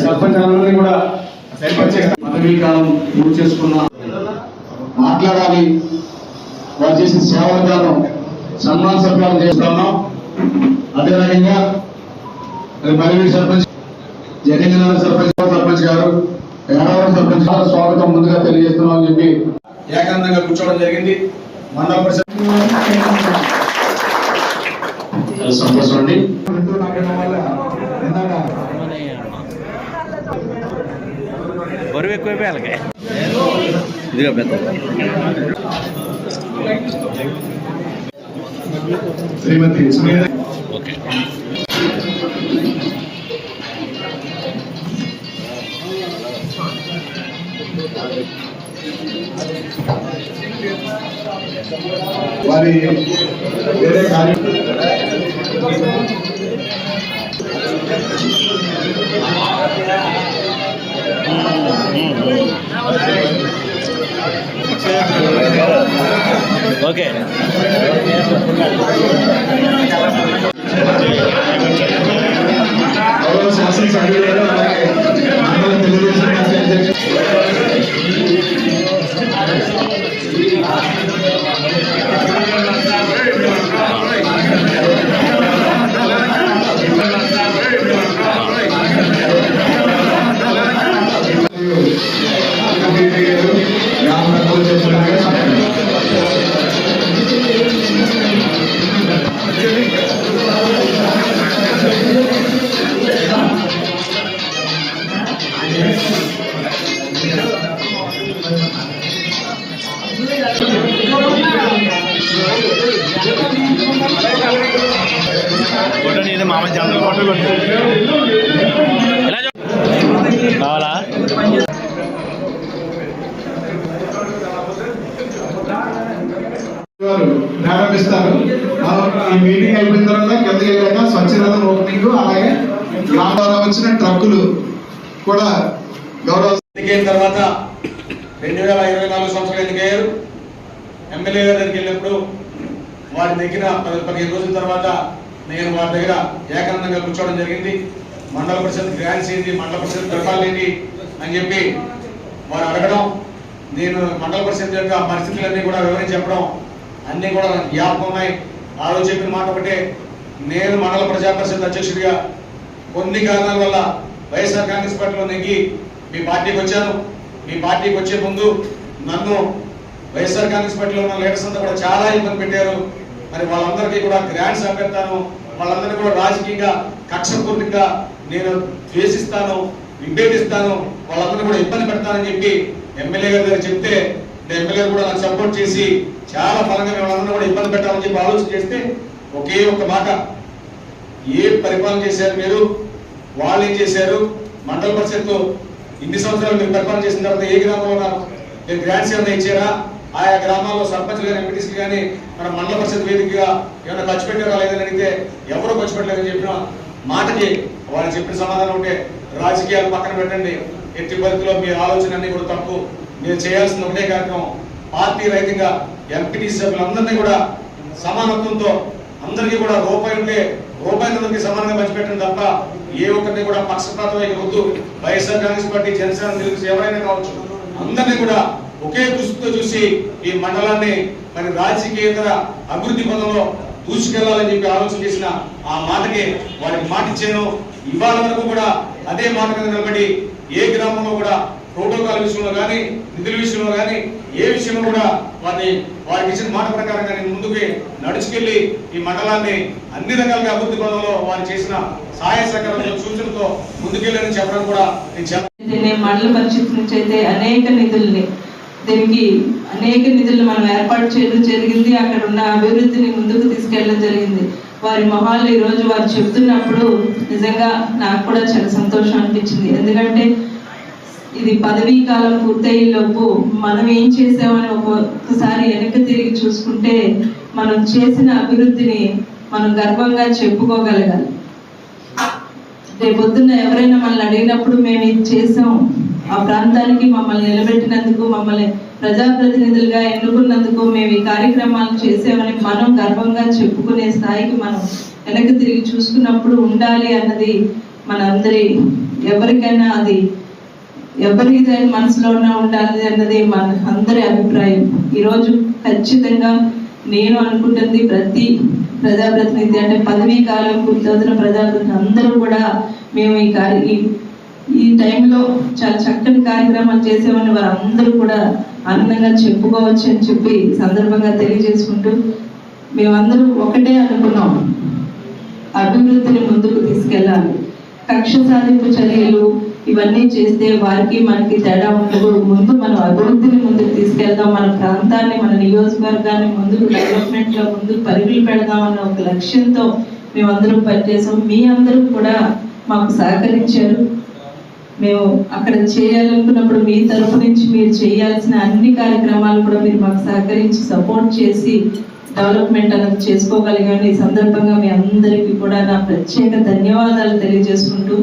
సర్పంచాలందరినీ కూడా పదవీ కాలం పూర్తి చేసుకున్న మాట్లాడాలి. వారు చేసిన సేవలను సన్మాన సభ్యులు చేస్తున్నాం. అదే రకంగా మరివీడి సర్పంచ్, జగన్ సర్పంచ్ గారు, ఏడవరం సర్పంచ్ స్వాగతం ముందుగా తెలియజేస్తున్నాం అని చెప్పి ఏకాంతంగా కూర్చోవడం జరిగింది. మండల పరిషత్ సంతోషం అండి. బరువు ఎక్కువైపోయి వాళ్ళకి ఇదిగా పెద్ద శ్రీమతి ఓకే. వారి వేరే కార్యం ఓకే. శాసనసభ్యులు తెలుగుదేశం మామ జనరల్ ఫోటోలు కావాలా? ప్రారంభిస్తారు. ఈ మీటింగ్ అయిపోయిన తర్వాత కిందకి వెళ్ళాక స్వచ్ఛరథం ఓపెనింగ్, అలాగే గ్రామ ద్వారా వచ్చిన ట్రక్కులు కూడా గౌరవ ఎన్నికైన తర్వాత 2024 సంవత్సరం ఎన్నికయ్యారు. ఎమ్మెల్యే గారి దగ్గరికి వెళ్ళినప్పుడు వారి దగ్గర 15 రోజుల తర్వాత నేను వారి దగ్గర ఏకాంతంగా కూర్చోవడం జరిగింది. మండల పరిషత్ గ్రాంట్స్ ఏంటి, మండల పరిషత్ గర్భాలు ఏంటి అని చెప్పి వారు అడగడం, నేను మండల పరిషత్ యొక్క పరిస్థితులన్నీ కూడా వివరించి చెప్పడం అన్నీ కూడా జ్ఞాపకం ఉన్నాయి. ఆ రోజు చెప్పిన మాట ఒకటే, నేను మండల ప్రజా పరిషత్ అధ్యక్షుడిగా కొన్ని కారణాల వల్ల వైఎస్ఆర్ కాంగ్రెస్ పార్టీలో నెగ్గి మీ పార్టీకి వచ్చాను. మీ పార్టీకి వచ్చే ముందు నన్ను వైఎస్ఆర్ కాంగ్రెస్ పార్టీలో ఉన్న లీడర్స్ అంతా కూడా చాలా ఇబ్బంది పెట్టారు. మరి వాళ్ళందరికీ కూడా గ్రాంట్స్ అభ్యర్థాను, వాళ్ళందరినీ కూడా రాజకీయంగా కక్షపూర్తిగా నేను ద్వేషిస్తాను, విభేదిస్తాను, వాళ్ళందరినీ కూడా ఇబ్బంది పెడతానని చెప్పి ఎమ్మెల్యే గారి దగ్గర చెప్తే ఎమ్మెల్యే కూడా నాకు సపోర్ట్ చేసి చాలా బలంగా వాళ్ళందరూ కూడా ఇబ్బంది పెట్టాలని చెప్పి ఆలోచన చేస్తే ఒకే ఒక మాట, ఏ పరిపాలన చేశారు మీరు, వాళ్ళు ఏం చేశారు, మండల పరిషత్ ఇన్ని సంవత్సరాలు మీరు పరిపాలన చేసిన తర్వాత ఏ గ్రామంలో నాకు మీరు గ్రాంట్స్ ఏమైనా ఇచ్చారా, ఆయా గ్రామాల్లో సర్పంచ్ కానీ ఎంపీటీసీ కానీ మన మండల పరిషత్ వేదికగా ఏమైనా ఖర్చు పెట్టారా లేదని అడిగితే ఎవరో ఖర్చు పెట్టలేదని చెప్పిన మాటకి వాళ్ళు చెప్పిన సమాధానం ఉంటే, రాజకీయాలు పక్కన పెట్టండి, ఎట్టి పరిధిలో మీ ఆలోచన అన్ని కూడా తప్పు, మీరు చేయాల్సిన ఒకటే కార్యక్రమం పార్టీ రహితంగా ఎంపీటీసీ సభ్యులందరినీ కూడా సమానత్వంతో అందరికీ కూడా రూపాయి ఉంటే రూపాయలందరికీ సమానంగా పంచిపెట్టండి తప్ప ఏ ఒక్కరిని కూడా పక్షపాతం వద్దు. వైఎస్ఆర్ కాంగ్రెస్ పార్టీ, జనసేన, తెలుగు ఎవరైనా కావచ్చు, అందరినీ కూడా ఒకే దృష్టితో చూసి ఈ మండలాన్ని మరి రాజకీయేతర అభివృద్ధి పదంలో దూసుకెళ్లాలని చెప్పి ఆలోచన చేసిన ఆ మాటకి వారికి మాట ఇచ్చాను. ఇవాళ వరకు కూడా అదే మాట మీద నిలబడి ఏ గ్రామంలో కూడా ప్రోటోకాల్ విషయంలో కానీ, నిధుల విషయంలో కానీ, ఏ విషయంలో కూడా వారికి ఇచ్చిన మాట ప్రకారంగా నేను ముందుకు నడుచుకెళ్లి ఈ మండలాన్ని అన్ని రకాలుగా అభివృద్ధి పదంలో వారు చేసిన సహాయ సహకారంతో సూచనతో ముందుకెళ్ళని చెప్పడం కూడా నేను మండల పరిషత్ నుంచి అయితే అనేక నిధులను మనం ఏర్పాటు చేయడం జరిగింది. అక్కడ ఉన్న అభివృద్ధిని ముందుకు తీసుకెళ్ళడం జరిగింది. వారి మొహాలు ఈ రోజు వారు చెబుతున్నప్పుడు నిజంగా నాకు కూడా చాలా సంతోషం అనిపించింది. ఎందుకంటే ఇది పదవీ కాలం పూర్తయ్యే లోపు మనం ఏం చేసామని ఒక్కసారి వెనక్కి తిరిగి చూసుకుంటే మనం చేసిన అభివృద్ధిని మనం గర్వంగా చెప్పుకోగలగాలి. రేపొద్దున్న ఎవరైనా మనల్ని అడిగినప్పుడు మేము ఇది చేసాం, ఆ ప్రాంతానికి మమ్మల్ని నిలబెట్టినందుకు, మమ్మల్ని ప్రజాప్రతినిధులుగా ఎన్నుకున్నందుకు మేము ఈ కార్యక్రమాలు చేసామని మనం గర్వంగా చెప్పుకునే స్థాయికి మనం వెనక్కి తిరిగి చూసుకున్నప్పుడు ఉండాలి అన్నది మనందరి ఎవరికైనా అది ఎవరికైనా మనసులోనే ఉండాలి అన్నది మన అందరి అభిప్రాయం. ఈరోజు ఖచ్చితంగా నేను అనుకుంటుంది ప్రతి ప్రజాప్రతినిధి అంటే పదవీ కాలం పూర్తవుతున్న ప్రజాప్రతినిధి అందరూ కూడా మేము ఈ టైంలో చాలా చక్కని కార్యక్రమాలు చేసామని వారందరూ కూడా ఆనందంగా చెప్పుకోవచ్చు అని చెప్పి సందర్భంగా తెలియజేసుకుంటూ, మేమందరూ ఒకటే అనుకున్నాం, అభివృద్ధిని ముందుకు తీసుకెళ్ళాలి. కక్ష సాధింపు చర్యలు ఇవన్నీ చేస్తే వారికి మనకి తేడా ఉండదు. ముందు మనం అభివృద్ధిని ముందుకు తీసుకెళ్దాం, మన ప్రాంతాన్ని మన నియోజకవర్గాన్ని ముందుకు డెవలప్మెంట్ లో ముందుకు పరుగులు పెడదాం అన్న ఒక లక్ష్యంతో మేమందరం పనిచేసాం. మీ అందరూ కూడా మాకు సహకరించారు. మేము అక్కడ చేయాలనుకున్నప్పుడు మీ తరఫు నుంచి మీరు చేయాల్సిన అన్ని కార్యక్రమాలు కూడా మీరు మాకు సహకరించి సపోర్ట్ చేసి డెవలప్మెంట్ అనేది చేసుకోగలిగాను. ఈ సందర్భంగా మీ అందరికీ కూడా నా ప్రత్యేక ధన్యవాదాలు తెలియజేసుకుంటూ